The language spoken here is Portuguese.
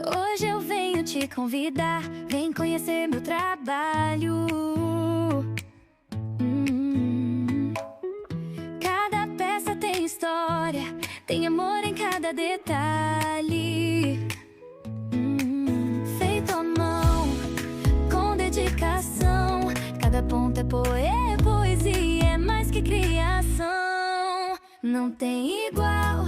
Hoje eu venho te convidar, vem conhecer meu trabalho. Cada peça tem história, tem amor em cada detalhe. Feito à mão, com dedicação, cada ponto é poesia, é mais que criação. Não tem igual,